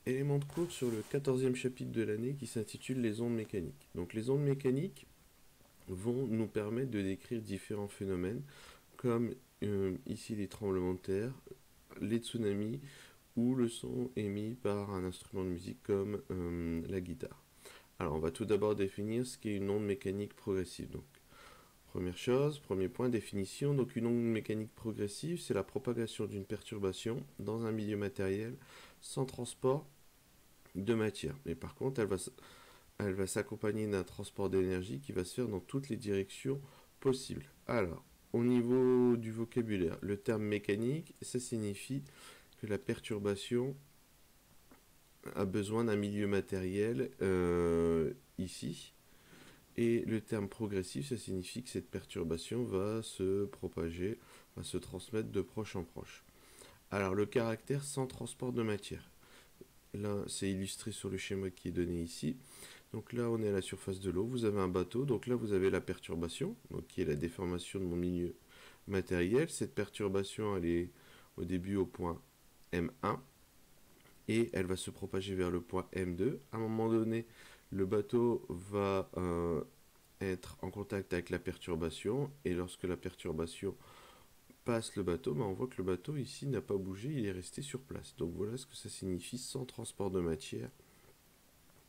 Élément de cours sur le 14e chapitre de l'année qui s'intitule les ondes mécaniques. Donc les ondes mécaniques vont nous permettre de décrire différents phénomènes comme ici les tremblements de terre, les tsunamis ou le son émis par un instrument de musique comme la guitare. Alors on va tout d'abord définir ce qu'est une onde mécanique progressive. Donc première chose, premier point, définition. Donc une onde mécanique progressive, c'est la propagation d'une perturbation dans un milieu matériel sans transport de matière. Mais par contre, elle va s'accompagner d'un transport d'énergie qui va se faire dans toutes les directions possibles. Alors, au niveau du vocabulaire, le terme mécanique, ça signifie que la perturbation a besoin d'un milieu matériel ici. Et le terme progressif, ça signifie que cette perturbation va se propager, va se transmettre de proche en proche. Alors, le caractère sans transport de matière. Là, c'est illustré sur le schéma qui est donné ici. Donc là, on est à la surface de l'eau. Vous avez un bateau. Donc là, vous avez la perturbation, donc qui est la déformation de mon milieu matériel. Cette perturbation, elle est au début au point M1 et elle va se propager vers le point M2. À un moment donné, le bateau va être en contact avec la perturbation et lorsque la perturbation passe le bateau, on voit que le bateau ici n'a pas bougé, il est resté sur place. Donc voilà ce que ça signifie sans transport de matière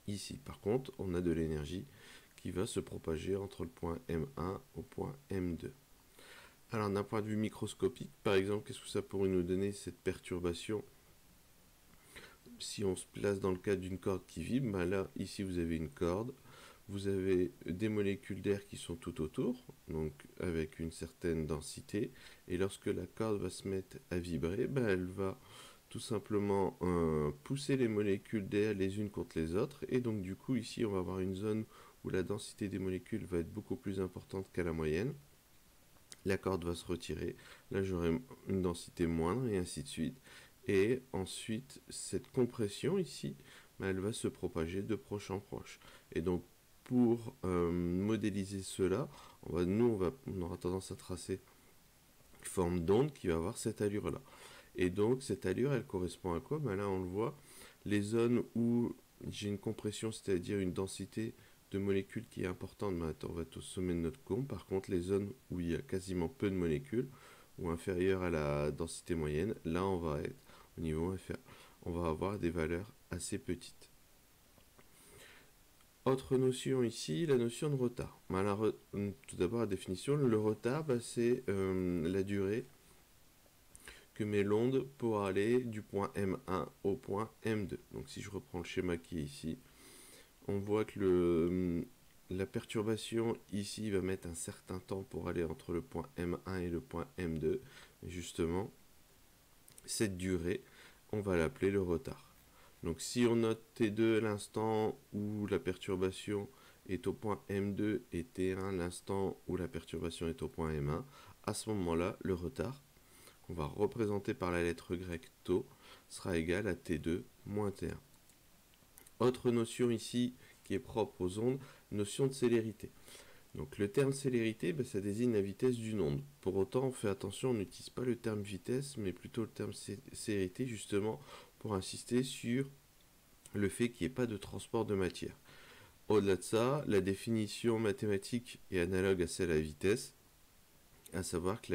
ici. Par contre, on a de l'énergie qui va se propager entre le point M1 au point M2. Alors d'un point de vue microscopique, par exemple, qu'est-ce que ça pourrait nous donner cette perturbation? Si on se place dans le cadre d'une corde qui vibre, là, ici vous avez une corde, vous avez des molécules d'air qui sont tout autour, donc avec une certaine densité, et lorsque la corde va se mettre à vibrer, elle va tout simplement pousser les molécules d'air les unes contre les autres, et donc du coup ici on va avoir une zone où la densité des molécules va être beaucoup plus importante qu'à la moyenne. La corde va se retirer, là j'aurai une densité moindre, et ainsi de suite. Et ensuite, cette compression ici, elle va se propager de proche en proche. Et donc, pour modéliser cela, on aura tendance à tracer une forme d'onde qui va avoir cette allure-là. Et donc, cette allure, elle correspond à quoi? Là, on le voit, les zones où j'ai une compression, c'est-à-dire une densité de molécules qui est importante, on va être au sommet de notre courbe. Par contre, les zones où il y a quasiment peu de molécules, ou inférieures à la densité moyenne, là, on va être au niveau inférieur. On va avoir des valeurs assez petites. Autre notion ici, la notion de retard. Tout d'abord, la définition, le retard, c'est la durée que met l'onde pour aller du point M1 au point M2. Donc si je reprends le schéma qui est ici, on voit que la perturbation ici va mettre un certain temps pour aller entre le point M1 et le point M2. Et justement, cette durée, on va l'appeler le retard. Donc si on note T2 l'instant où la perturbation est au point M2 et T1 l'instant où la perturbation est au point M1, à ce moment-là, le retard, qu'on va représenter par la lettre grecque tau, sera égal à T2 moins T1. Autre notion ici qui est propre aux ondes, notion de célérité. Donc le terme célérité, ça désigne la vitesse d'une onde. Pour autant, on fait attention, on n'utilise pas le terme vitesse, mais plutôt le terme célérité, justement pour insister sur le fait qu'il n'y ait pas de transport de matière. Au-delà de ça, la définition mathématique est analogue à celle à la vitesse, à savoir que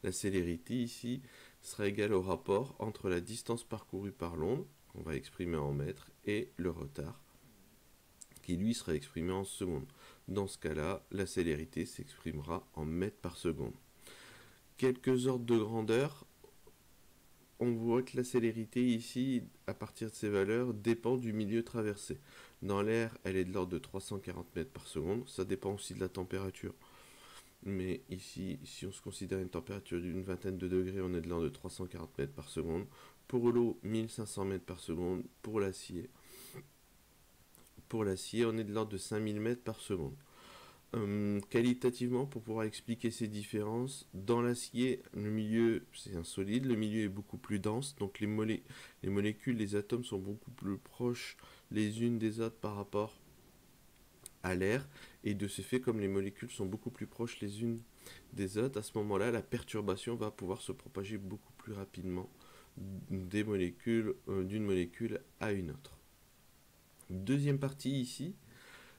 la célérité ici sera égale au rapport entre la distance parcourue par l'onde, qu'on va exprimer en mètres, et le retard, qui lui sera exprimé en secondes. Dans ce cas-là, la célérité s'exprimera en mètres par seconde. Quelques ordres de grandeur, on voit que la célérité ici, à partir de ces valeurs, dépend du milieu traversé. Dans l'air, elle est de l'ordre de 340 mètres par seconde. Ça dépend aussi de la température. Mais ici, si on se considère une température d'une vingtaine de degrés, on est de l'ordre de 340 mètres par seconde. Pour l'eau, 1500 mètres par seconde. Pour l'acier, on est de l'ordre de 5000 mètres par seconde. Qualitativement, pour pouvoir expliquer ces différences, dans l'acier, le milieu c'est un solide, le milieu est beaucoup plus dense, donc les molécules, les atomes sont beaucoup plus proches les unes des autres par rapport à l'air, et de ce fait, comme les molécules sont beaucoup plus proches les unes des autres, à ce moment-là, la perturbation va pouvoir se propager beaucoup plus rapidement des molécules, d'une molécule à une autre. Deuxième partie ici,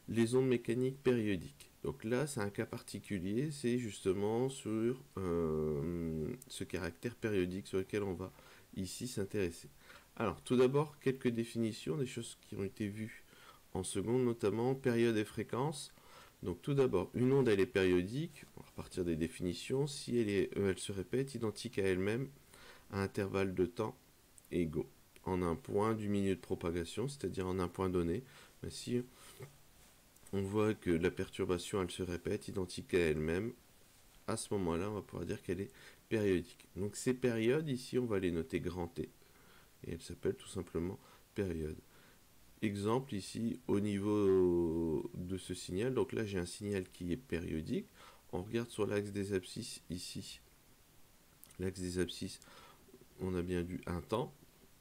les ondes mécaniques périodiques. Donc là, c'est un cas particulier, c'est justement sur ce caractère périodique sur lequel on va ici s'intéresser. Alors, tout d'abord, quelques définitions, des choses qui ont été vues en seconde, notamment période et fréquence. Donc tout d'abord, une onde, elle est périodique, on va repartir des définitions, si elle se répète identique à elle-même à intervalles de temps égaux, en un point du milieu de propagation, c'est-à-dire en un point donné. Mais si on voit que la perturbation, elle se répète identique à elle-même, à ce moment-là, on va pouvoir dire qu'elle est périodique. Donc ces périodes, ici, on va les noter grand T. Et elles s'appellent tout simplement périodes. Exemple ici, au niveau de ce signal, donc là j'ai un signal qui est périodique. On regarde sur l'axe des abscisses ici. L'axe des abscisses, on a bien vu un temps.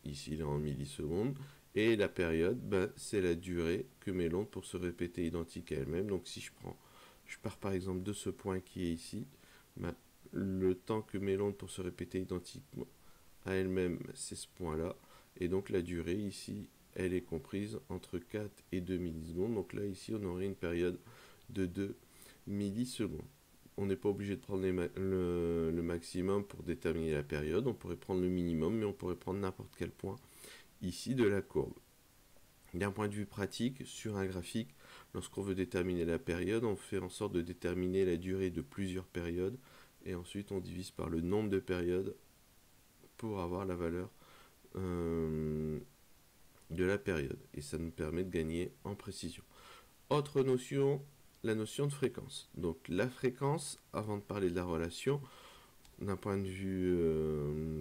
Ici il est en millisecondes. Et la période, c'est la durée que met l'onde pour se répéter identique à elle-même. Donc si je pars par exemple de ce point qui est ici, le temps que met l'onde pour se répéter identiquement à elle-même, c'est ce point-là. Et donc la durée ici, elle est comprise entre 4 et 2 millisecondes. Donc là, ici, on aurait une période de 2 millisecondes. On n'est pas obligé de prendre le maximum pour déterminer la période. On pourrait prendre le minimum, mais on pourrait prendre n'importe quel point ici de la courbe. D'un point de vue pratique, sur un graphique, lorsqu'on veut déterminer la période, on fait en sorte de déterminer la durée de plusieurs périodes. Et ensuite, on divise par le nombre de périodes pour avoir la valeur de la période. Et ça nous permet de gagner en précision. Autre notion, la notion de fréquence. Donc la fréquence, avant de parler de la relation, d'un point de vue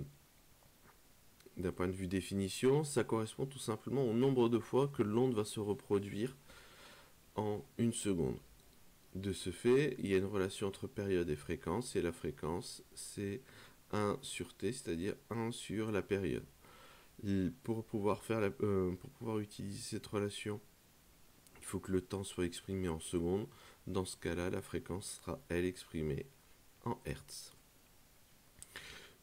définition, ça correspond tout simplement au nombre de fois que l'onde va se reproduire en une seconde. De ce fait, il y a une relation entre période et fréquence, et la fréquence, c'est 1 sur t, c'est-à-dire 1 sur la période. Pour pouvoir utiliser cette relation, il faut que le temps soit exprimé en secondes. Dans ce cas-là, la fréquence sera, elle, exprimée en hertz.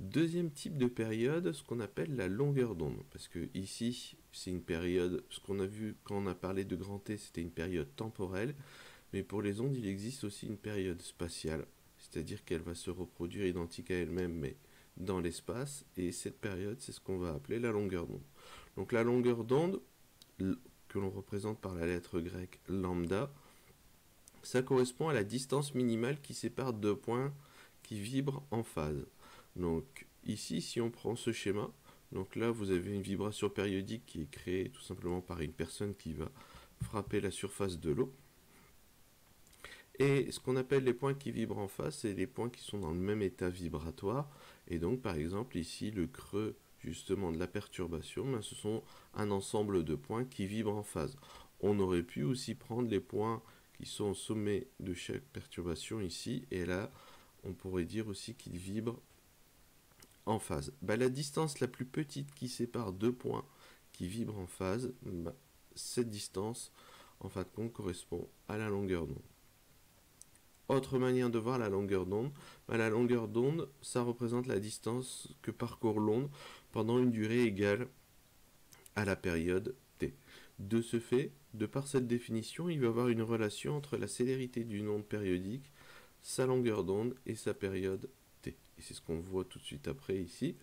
Deuxième type de période, ce qu'on appelle la longueur d'onde. Parce que ici, c'est une période, ce qu'on a vu quand on a parlé de grand T, c'était une période temporelle. Mais pour les ondes, il existe aussi une période spatiale. C'est-à-dire qu'elle va se reproduire identique à elle-même, mais dans l'espace. Et cette période, c'est ce qu'on va appeler la longueur d'onde. Donc la longueur d'onde, que l'on représente par la lettre grecque lambda, ça correspond à la distance minimale qui sépare deux points qui vibrent en phase. Donc ici, si on prend ce schéma, donc là vous avez une vibration périodique qui est créée tout simplement par une personne qui va frapper la surface de l'eau. Et ce qu'on appelle les points qui vibrent en phase, c'est les points qui sont dans le même état vibratoire. Et donc par exemple ici le creux justement de la perturbation, ce sont un ensemble de points qui vibrent en phase. On aurait pu aussi prendre les points qui sont au sommet de chaque perturbation ici, et là on pourrait dire aussi qu'ils vibrent en phase. La distance la plus petite qui sépare deux points qui vibrent en phase, cette distance en fin de compte correspond à la longueur d'onde. Autre manière de voir la longueur d'onde, la longueur d'onde, ça représente la distance que parcourt l'onde pendant une durée égale à la période t. De ce fait, de par cette définition, il va y avoir une relation entre la célérité d'une onde périodique, sa longueur d'onde et sa période t. Et c'est ce qu'on voit tout de suite après ici.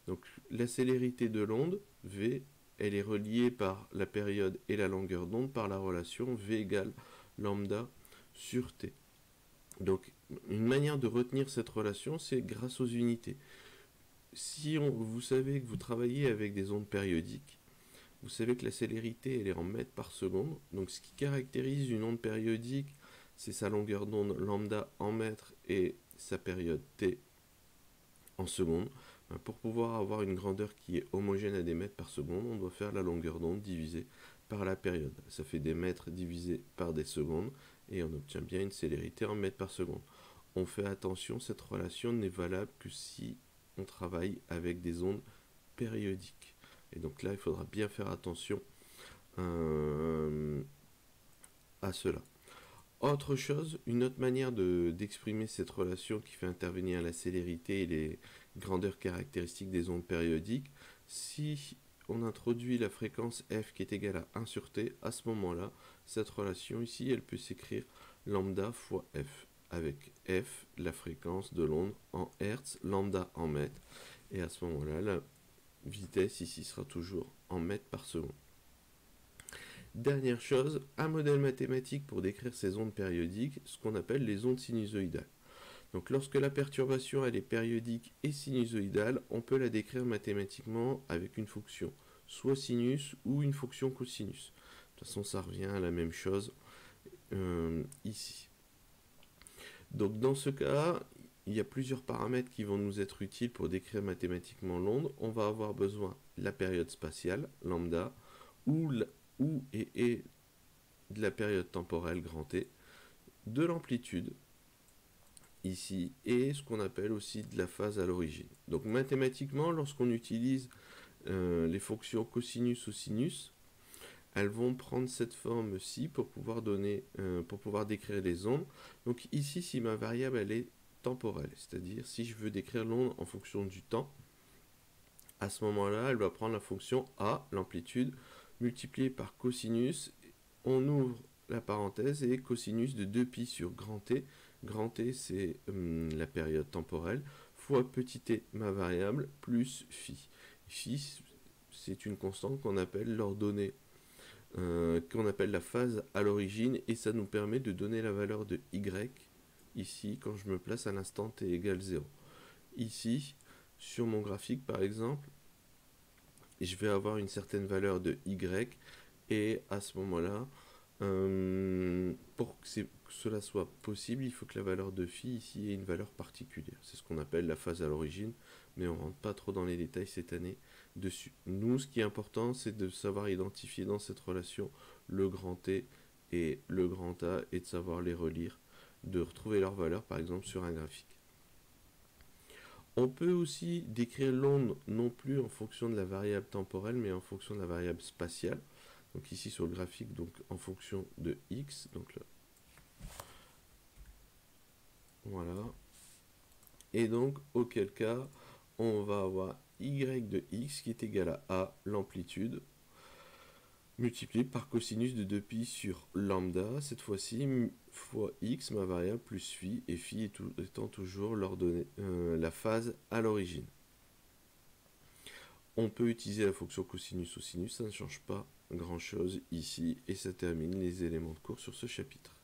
Donc la célérité de l'onde, v, elle est reliée par la période et la longueur d'onde par la relation v égale lambda sur t. Donc, une manière de retenir cette relation, c'est grâce aux unités. Si vous savez que vous travaillez avec des ondes périodiques, vous savez que la célérité, elle est en mètres par seconde. Donc, ce qui caractérise une onde périodique, c'est sa longueur d'onde lambda en mètres et sa période t en secondes. Pour pouvoir avoir une grandeur qui est homogène à des mètres par seconde, on doit faire la longueur d'onde divisée par la période. Ça fait des mètres divisés par des secondes, et on obtient bien une célérité en mètres par seconde. On fait attention, cette relation n'est valable que si on travaille avec des ondes périodiques. Et donc là, il faudra bien faire attention à cela. Autre chose, une autre manière d'exprimer cette relation qui fait intervenir la célérité grandeur caractéristique des ondes périodiques. Si on introduit la fréquence f qui est égale à 1 sur t, à ce moment-là, cette relation ici, elle peut s'écrire lambda fois f, avec f, la fréquence de l'onde en hertz, lambda en mètres, et à ce moment-là, la vitesse ici sera toujours en mètres par seconde. Dernière chose, un modèle mathématique pour décrire ces ondes périodiques, ce qu'on appelle les ondes sinusoïdales. Donc lorsque la perturbation elle est périodique et sinusoïdale, on peut la décrire mathématiquement avec une fonction, soit sinus ou une fonction cosinus. De toute façon, ça revient à la même chose ici. Donc dans ce cas, il y a plusieurs paramètres qui vont nous être utiles pour décrire mathématiquement l'onde. On va avoir besoin de la période spatiale, lambda, ou et de la période temporelle, grand T, de l'amplitude, ici, et ce qu'on appelle aussi de la phase à l'origine. Donc mathématiquement, lorsqu'on utilise les fonctions cosinus ou sinus, elles vont prendre cette forme-ci pour pouvoir décrire les ondes. Donc ici, si ma variable elle est temporelle, c'est-à-dire si je veux décrire l'onde en fonction du temps, à ce moment-là, elle va prendre la fonction A, l'amplitude, multipliée par cosinus. On ouvre la parenthèse et cosinus de 2π sur grand T. Grand T, c'est la période temporelle, fois petit t, ma variable, plus phi. Phi, c'est une constante qu'on appelle l'ordonnée, qu'on appelle la phase à l'origine, et ça nous permet de donner la valeur de y, ici, quand je me place à l'instant t égale 0. Ici, sur mon graphique, par exemple, je vais avoir une certaine valeur de y, et à ce moment-là, pour que cela soit possible, il faut que la valeur de phi ici ait une valeur particulière. C'est ce qu'on appelle la phase à l'origine, mais on ne rentre pas trop dans les détails cette année dessus. Nous, ce qui est important, c'est de savoir identifier dans cette relation le grand T et le grand A, et de savoir les relire, de retrouver leur valeur, par exemple, sur un graphique. On peut aussi décrire l'onde non plus en fonction de la variable temporelle, mais en fonction de la variable spatiale. Donc ici sur le graphique, donc en fonction de x, donc là. Voilà. Et donc, auquel cas, on va avoir y de x qui est égal à A, l'amplitude, multiplié par cosinus de 2π sur lambda, cette fois-ci, fois x, ma variable, plus phi, et phi étant toujours la phase à l'origine. On peut utiliser la fonction cosinus ou sinus, ça ne change pas grand-chose ici, et ça termine les éléments de cours sur ce chapitre.